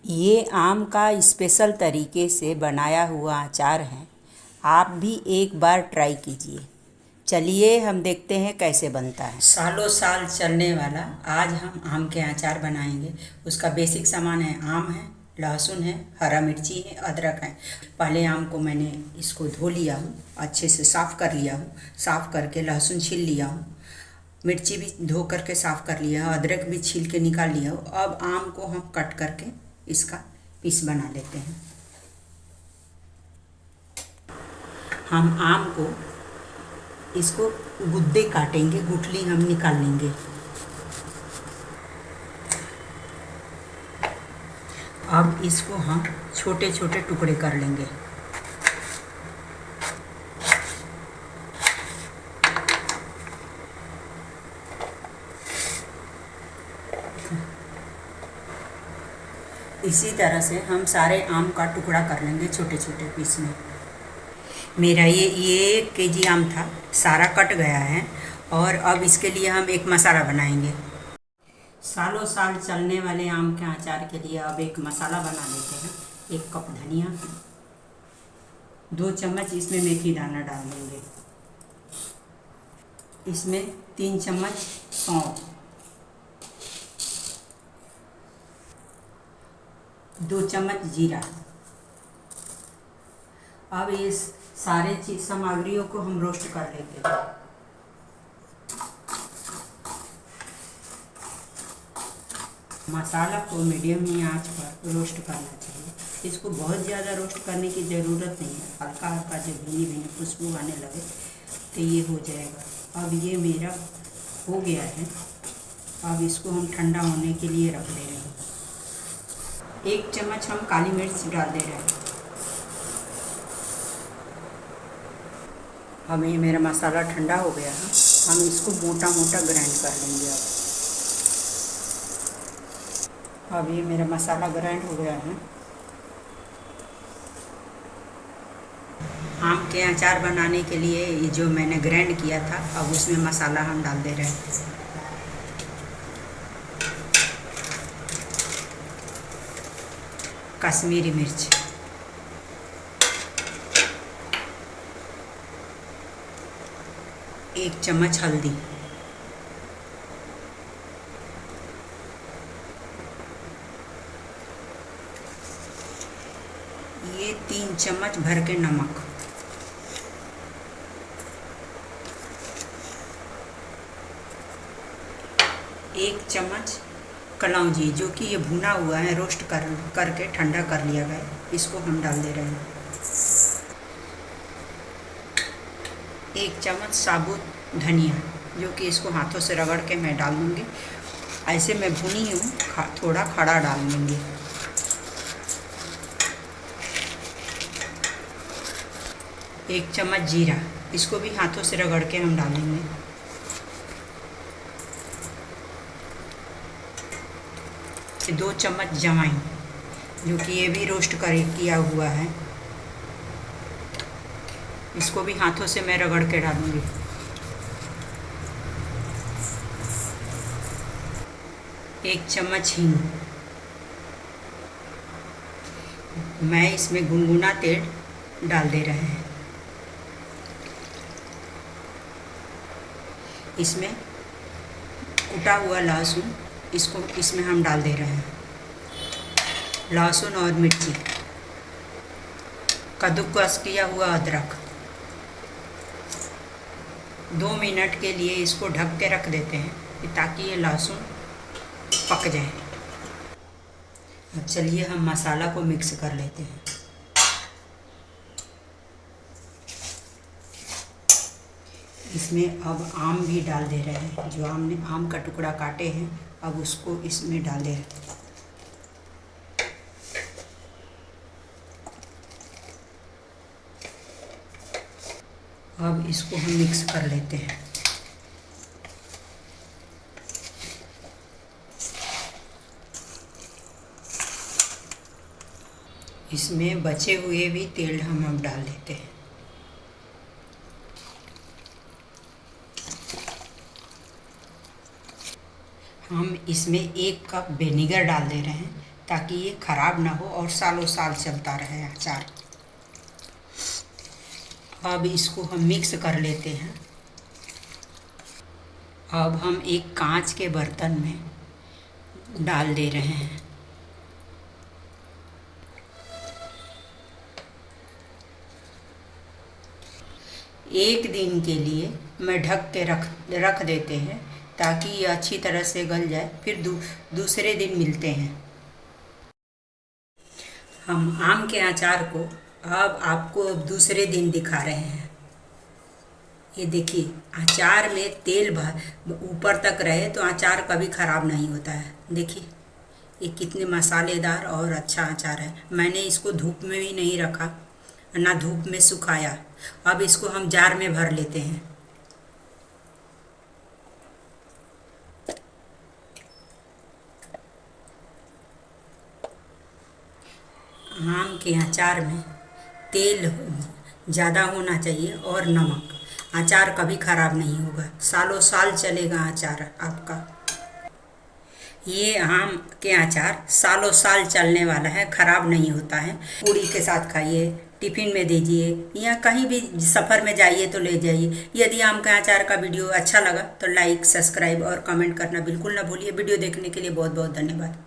ये आम का स्पेशल तरीके से बनाया हुआ अचार है। आप भी एक बार ट्राई कीजिए। चलिए हम देखते हैं कैसे बनता है। सालों साल चलने वाला आज हम आम के अचार बनाएंगे। उसका बेसिक सामान है, आम है, लहसुन है, हरा मिर्ची है, अदरक है। पहले आम को मैंने इसको धो लिया हूँ, अच्छे से साफ़ कर लिया हूँ। साफ़ करके लहसुन छील लिया हूँ, मिर्ची भी धो करके साफ़ कर लिया है, अदरक भी छील के निकाल लिया हूँ। अब आम को हम कट करके इसका पीस बना लेते हैं। हम आम को इसको गुद्दे काटेंगे, गुठली हम निकाल लेंगे। अब इसको हम छोटे छोटे टुकड़े कर लेंगे। इसी तरह से हम सारे आम का टुकड़ा कर लेंगे छोटे छोटे पीस में। मेरा ये 1 केजी आम था, सारा कट गया है। और अब इसके लिए हम एक मसाला बनाएंगे। सालों साल चलने वाले आम के अचार के लिए अब एक मसाला बना लेते हैं। 1 कप धनिया, 2 चम्मच इसमें मेथी दाना डाल देंगे। इसमें 3 चम्मच सौंफ, 2 चम्मच जीरा। अब इस सारे चीज सामग्रियों को हम रोस्ट कर लेते हैं। मसाला को मीडियम ही आंच पर रोस्ट करना चाहिए। इसको बहुत ज़्यादा रोस्ट करने की ज़रूरत नहीं है। हल्का हल्का जब भीनी भीनी खुशबू आने लगे तो ये हो जाएगा। अब ये मेरा हो गया है। अब इसको हम ठंडा होने के लिए रख दे रहे हैं। 1 चम्मच हम काली मिर्च डाल दे रहे हैं। अब ये मेरा मसाला ठंडा हो गया है। हम इसको मोटा मोटा ग्राइंड कर लेंगे। अब ये मेरा मसाला ग्राइंड हो गया है। आम के अचार बनाने के लिए ये जो मैंने ग्राइंड किया था, अब उसमें मसाला हम डाल दे रहे हैं। कश्मीरी मिर्च, 1 चम्मच हल्दी, ये 3 चम्मच भर के नमक, 1 चम्मच कलौंजी, जो कि ये भुना हुआ है, रोस्ट करके ठंडा कर लिया गया, इसको हम डाल दे रहे हैं। 1 चम्मच साबुत धनिया, जो कि इसको हाथों से रगड़ के मैं डाल दूँगी। ऐसे मैं भुनी हूँ, थोड़ा खड़ा डाल लेंगे। 1 चम्मच जीरा, इसको भी हाथों से रगड़ के हम डालेंगे। 2 चम्मच जवाइन, जो कि ये भी रोस्ट किया हुआ है, इसको भी हाथों से मैं रगड़ के डालूंगी। 1 चम्मच हींग, मैं इसमें गुनगुना तेल डाल दे रहे हैं। इसमें कुटा हुआ लहसुन, इसको इसमें हम डाल दे रहे हैं। लहसुन और मिर्ची, कद्दूकस किया हुआ अदरक। 2 मिनट के लिए इसको ढक के रख देते हैं ताकि ये लहसुन पक जाए। अब चलिए हम मसाला को मिक्स कर लेते हैं। इसमें अब आम भी डाल दे रहे हैं, जो आम का टुकड़ा काटे हैं, अब उसको इसमें डाल दे रहे हैं। अब इसको हम मिक्स कर लेते हैं। इसमें बचे हुए भी तेल हम अब डाल देते हैं। हम इसमें 1 कप विनेगर डाल दे रहे हैं, ताकि ये ख़राब ना हो और सालों साल चलता रहे अचार। अब इसको हम मिक्स कर लेते हैं। अब हम एक कांच के बर्तन में डाल दे रहे हैं। एक दिन के लिए मैं ढक के रख देते हैं ताकि ये अच्छी तरह से गल जाए। फिर दूसरे दिन मिलते हैं। हम आम के अचार को अब आपको दूसरे दिन दिखा रहे हैं। ये देखिए, अचार में तेल ऊपर तक रहे तो अचार कभी ख़राब नहीं होता है। देखिए ये कितने मसालेदार और अच्छा अचार है। मैंने इसको धूप में भी नहीं रखा, ना धूप में सुखाया। अब इसको हम जार में भर लेते हैं। आम के अचार में तेल ज़्यादा होना चाहिए और नमक। अचार कभी ख़राब नहीं होगा, सालों साल चलेगा अचार आपका। ये आम के अचार सालों साल चलने वाला है, ख़राब नहीं होता है। पूड़ी के साथ खाइए, टिफ़िन में दीजिए, या कहीं भी सफ़र में जाइए तो ले जाइए। यदि आम के अचार का वीडियो अच्छा लगा तो लाइक, सब्सक्राइब और कमेंट करना बिल्कुल ना भूलिए। वीडियो देखने के लिए बहुत बहुत धन्यवाद।